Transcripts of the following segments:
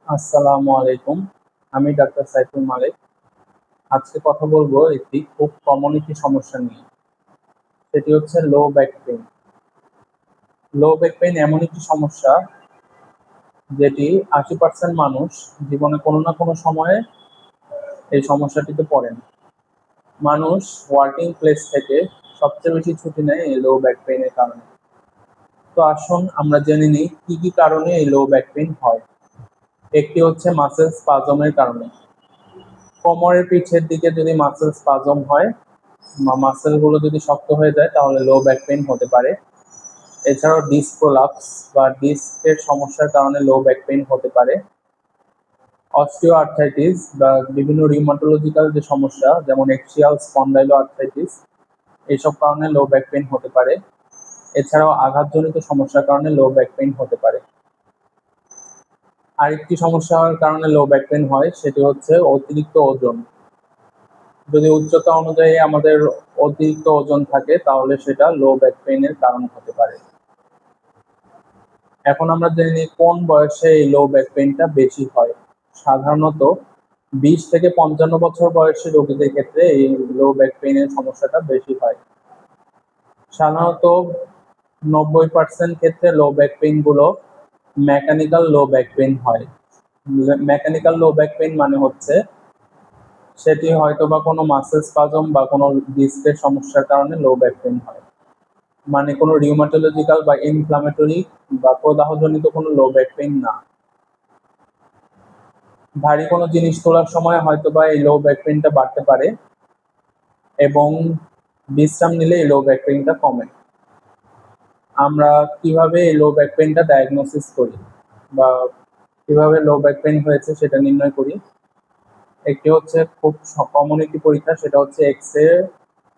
আসসালামু আলাইকুম। আমি ডাক্তার সাইফুল মালিক। আজকে কথা বলবো একটি খুব কমন একটি সমস্যা নিয়ে। সেটি হচ্ছে লো ব্যাক পেইন। লো ব্যাক পেইন এমন একটি সমস্যা যেটি 80% মানুষ জীবনে কোনো না কোনো সময়ে এই সমস্যাটিতে পড়েন। মানুষ ওয়ার্কিং প্লেস থেকে সবচেয়ে বেশি ছুটি নেয় এই লো ব্যাক পেইনের কারণে। তো আসুন আমরা জেনে নিই কি কি কারণে এই লো ব্যাক পেইন হয়। একটি হচ্ছে মাসেল স্পাজমের কারণে। কোমরের পিছের দিকে যদি মাসেল স্পাজম হয়, মাসেল গুলো যদি শক্ত হয়ে যায় তাহলে লো ব্যাক পেইন হতে পারে। এছাড়াও ডিস্ক প্রোলাপস বা ডিস্কের সমস্যার কারণে লো ব্যাক পেইন হতে পারে। অস্টিও আর্থ্রাইটিস বা বিভিন্ন রিউমাটোলজিক্যাল যে সমস্যা যেমন এক্সিয়াল স্পন্ডাইলো আর্থ্রাইটিস, এইসব কারণে লো ব্যাক পেইন হতে পারে। এছাড়াও আঘাতজনিত সমস্যার কারণে লো ব্যাক পেইন হতে পারে। আরেকটি সমস্যার কারণে লো ব্যাক পেইন হয় সেটি হচ্ছে অতিরিক্ত ওজন। যদি উচ্চতা অনুযায়ী আমাদের অতিরিক্ত ওজন থাকে তাহলে সেটা লো ব্যাক পেইনের কারণ হতে পারে। এখন আমরা জেনে নিই কোন বয়সে এই লো ব্যাক পেইনটা বেশি হয়। সাধারণত 20 থেকে 55 বছর বয়সী রোগীদের ক্ষেত্রে এই লো ব্যাক পেইনের সমস্যাটা বেশি হয়। সাধারণত 90% ক্ষেত্রে লো ব্যাক পেইন গুলো মেকানিক্যাল লো ব্যাক পেইন হয়। মেকানিক্যাল লো ব্যাক পেইন মানে হচ্ছে সেটি হয়তো বা কোনো মাসেল স্পাজম বা কোনো ডিস্কের সমস্যার কারণে লো ব্যাক পেইন হয়। মানে কোনো রিউমাটোলজিক্যাল বা ইনফ্লামেটরি বা প্রদাহজনিত কোনো লো ব্যাক পেইন না। ভারী কোনো জিনিস তোলার সময় হয়তো বা এই লো ব্যাক পেইনটা বাড়তে পারে এবং বিশ্রাম নিলে এই লো ব্যাক পেইনটা কমে। আমরা কিভাবে এই লো ব্যাক পেইনটা ডায়াগনোসিস করি বা কিভাবে লো ব্যাক পেইন হয়েছে সেটা নির্ণয় করি। একটি হচ্ছে খুব কমন একটি পরীক্ষা, সেটা হচ্ছে এক্স-রে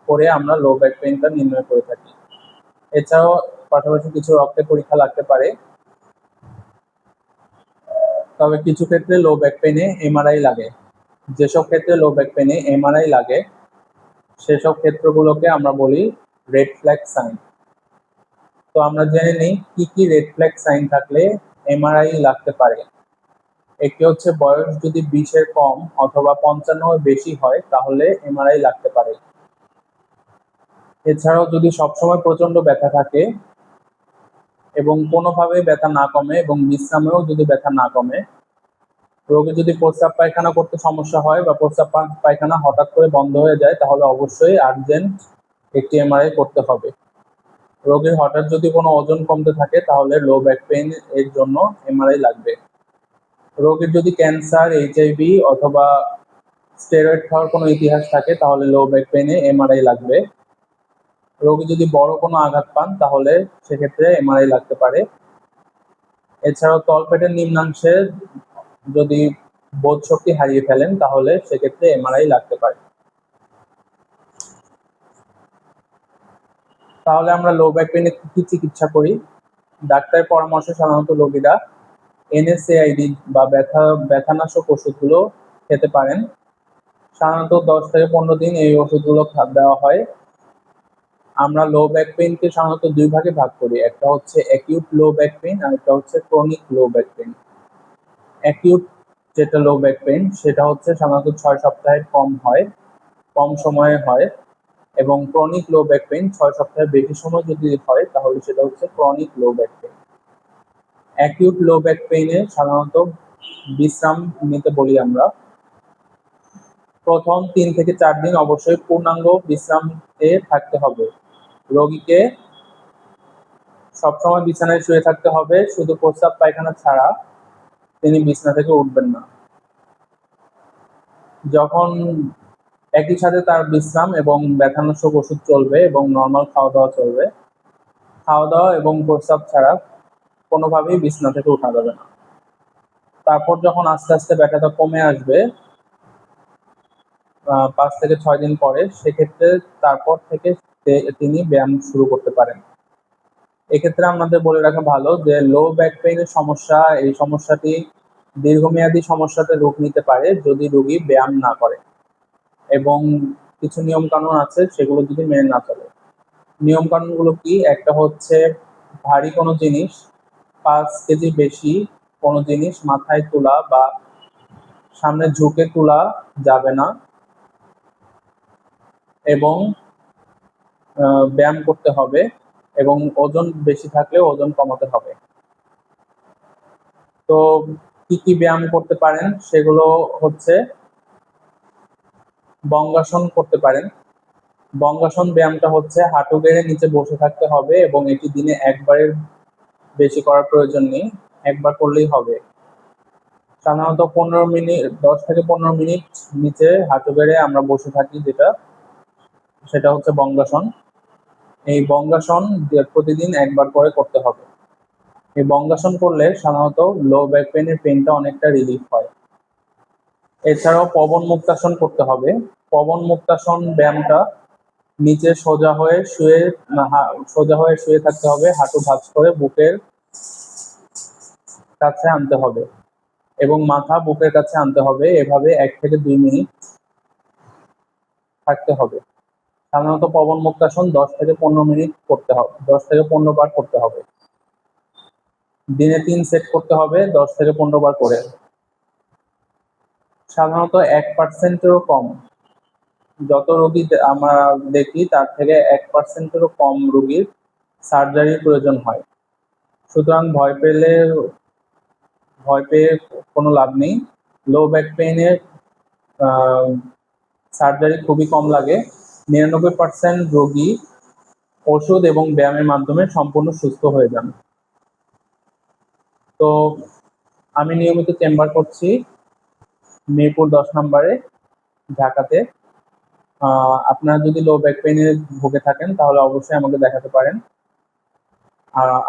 করে আমরা লো ব্যাক পেইনটা নির্ণয় করে থাকি। এছাড়াও পাশাপাশি কিছু রক্তের পরীক্ষা লাগতে পারে। তবে কিছু ক্ষেত্রে লো ব্যাক পেইনে এমআরআই লাগে। যেসব ক্ষেত্রে লো ব্যাক পেইনে এমআরআই লাগে সেসব ক্ষেত্রগুলোকে আমরা বলি রেড ফ্ল্যাগ সাইন। তো আমরা জেনে নিই কি কি রেড ফ্ল্যাগ সাইন থাকলে এমআরআই লাগতে পারে। একটি হচ্ছে বয়স যদি 20-এর কম অথবা 55-এর বেশি হয় তাহলে এমআরআই লাগতে পারে। এছাড়াও যদি সবসময় প্রচন্ড ব্যথা থাকে এবং কোনোভাবে ব্যথা না কমে এবং বিশ্রামেও যদি ব্যথা না কমে, রোগী যদি প্রস্রাব পায়খানা করতে সমস্যা হয় বা প্রস্রাব পায়খানা হঠাৎ করে বন্ধ হয়ে যায় তাহলে অবশ্যই আর্জেন্ট একটি এমআরআই করতে হবে। রোগীর হঠাৎ যদি কোনো ওজন কমতে থাকে তাহলে লো ব্যাক পেইন এর জন্য এমআরআই লাগবে। রোগীর যদি ক্যান্সার, এইচআইভি অথবা স্টেরয়েড খাওয়ার কোনো ইতিহাস থাকে তাহলে লো ব্যাক পেইনে এমআরআই লাগবে। রোগী যদি বড় কোনো আঘাত পান তাহলে সেক্ষেত্রে এমআরআই লাগতে পারে। এছাড়াও তলপেটের নিম্নাংশে যদি বোধ শক্তি হারিয়ে ফেলেন তাহলে সেক্ষেত্রে এমআরআই লাগতে পারে। তাহলে আমরা লো ব্যাক পেইনে কি চিকিৎসা করি? ডাক্তারের পরামর্শে সাধারণত রোগীরা এনএসএআইডি বা ব্যথানাশক ওষুধগুলো খেতে পারেন। সাধারণত 10 থেকে 15 দিন এই ওষুধগুলো দেওয়া হয়। আমরা লো ব্যাক পেইনকে সাধারণত দুই ভাগে ভাগ করি, একটা হচ্ছে অ্যাকিউট লো ব্যাক পেইন আর একটা হচ্ছে chronic low back pain. Acute যেটা লো ব্যাক পেইন সেটা হচ্ছে সাধারণত 6 সপ্তাহের কম সময়ে হয় এবং ক্রনিক লো ব্যাক পেইন 6 সপ্তাহের বেশি সময় যদি হয় তাহলে সেটা হচ্ছে chronic low back pain. Acute low back পেইনে সাধারণত বিশ্রাম নিতে বলি আমরা। প্রথম 3 থেকে 4 দিন অবশ্যই পূর্ণাঙ্গ বিশ্রামে থাকতে হবে। রোগীকে সবসময় বিছানায় শুয়ে থাকতে হবে, শুধু প্রস্রাব পায়খানা ছাড়া তিনি বিছানা থেকে উঠবেন না। যখন একই সাথে তার বিশ্রাম এবং ব্যথানাশক ওষুধ চলবে এবং নর্মাল খাওয়া দাওয়া চলবে। খাওয়া দাওয়া এবং প্রস্রাব ছাড়া কোনোভাবেই বিছানা থেকে ওঠা যাবে না। তারপর যখন আস্তে আস্তে ব্যথাটা কমে আসবে 5 থেকে 6 দিন পরে, সেক্ষেত্রে তারপর থেকে তিনি ব্যায়াম শুরু করতে পারেন। এক্ষেত্রে আমাদের বলে রাখা ভালো যে লো ব্যাক পেইনের সমস্যা, এই সমস্যাটি দীর্ঘমেয়াদী সমস্যাতে রূপ নিতে পারে যদি রোগী ব্যায়াম না করে এবং কিছু নিয়ম কানুন আছে সেগুলো যদি মেনে না চলে। নিয়ম কানুনগুলো কি? একটা হচ্ছে ভারী কোনো জিনিস 5 কেজি বেশি কোনো জিনিস মাথায় তোলা বা সামনে ঝুঁকে তোলা যাবে না, এবং ব্যায়াম করতে হবে, এবং ওজন বেশি থাকলে ওজন কমাতে হবে। তো কি কি ব্যায়াম করতে পারেন সেগুলো হচ্ছে, বঙ্গাসন করতে পারেন। বঙ্গাসন ব্যায়ামটা হচ্ছে হাঁটু গেড়ে নিচে বসে থাকতে হবে, এবং এটি দিনে একবারের বেশি করার প্রয়োজন নেই, একবার করলেই হবে। সাধারণত 15 মিনিট, 10 থেকে 15 মিনিট নিচে হাঁটু গেড়ে আমরা বসে থাকি, সেটা হচ্ছে বঙ্গাসন। এই বঙ্গাসন প্রতিদিন একবার করে করতে হবে। এই বঙ্গাসন করলে সাধারণত লো ব্যাক পেনের পেনটা অনেকটা রিলিফ হয়। এছাড়াও পবন মুক্তাসন করতে হবে। পবন মুক্তাসন ব্যায়ামটা নিচে সোজা হয়ে শুয়ে থাকতে হবে, হাঁটু ভাঁজ করে বুকের কাছে আনতে হবে এবং মাথা বুকের কাছে আনতে হবে। এভাবে 1 থেকে 2 মিনিট থাকতে হবে। সাধারণত পবন মুক্তাসন 10 থেকে 15 মিনিট করতে হবে, 10 থেকে 15 বার করতে হবে। দিনে 3 সেট করতে হবে, 10 থেকে 15 বার করে। সাধারণত 1%-এরও কম, যত রোগী আমরা দেখি তার থেকে 1%-এরও কম রোগীর সার্জারির প্রয়োজন হয়। সুতরাং ভয় পেয়ে কোনো লাভ নেই। লো ব্যাক পেইনের সার্জারি খুবই কম লাগে। 99% রোগী ওষুধ এবং ব্যায়ামের মাধ্যমে সম্পূর্ণ সুস্থ হয়ে যান। তো আমি নিয়মিত চেম্বার করছি মিরপুর 10 নম্বরে, ঢাকাতে। আপনারা যদি লো ব্যাক পেইনে ভুগে থাকেন তাহলে অবশ্যই আমাকে দেখাতে পারেন।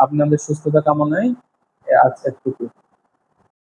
আপনাদের সুস্থতা কামনায় আজকে এতটুকু।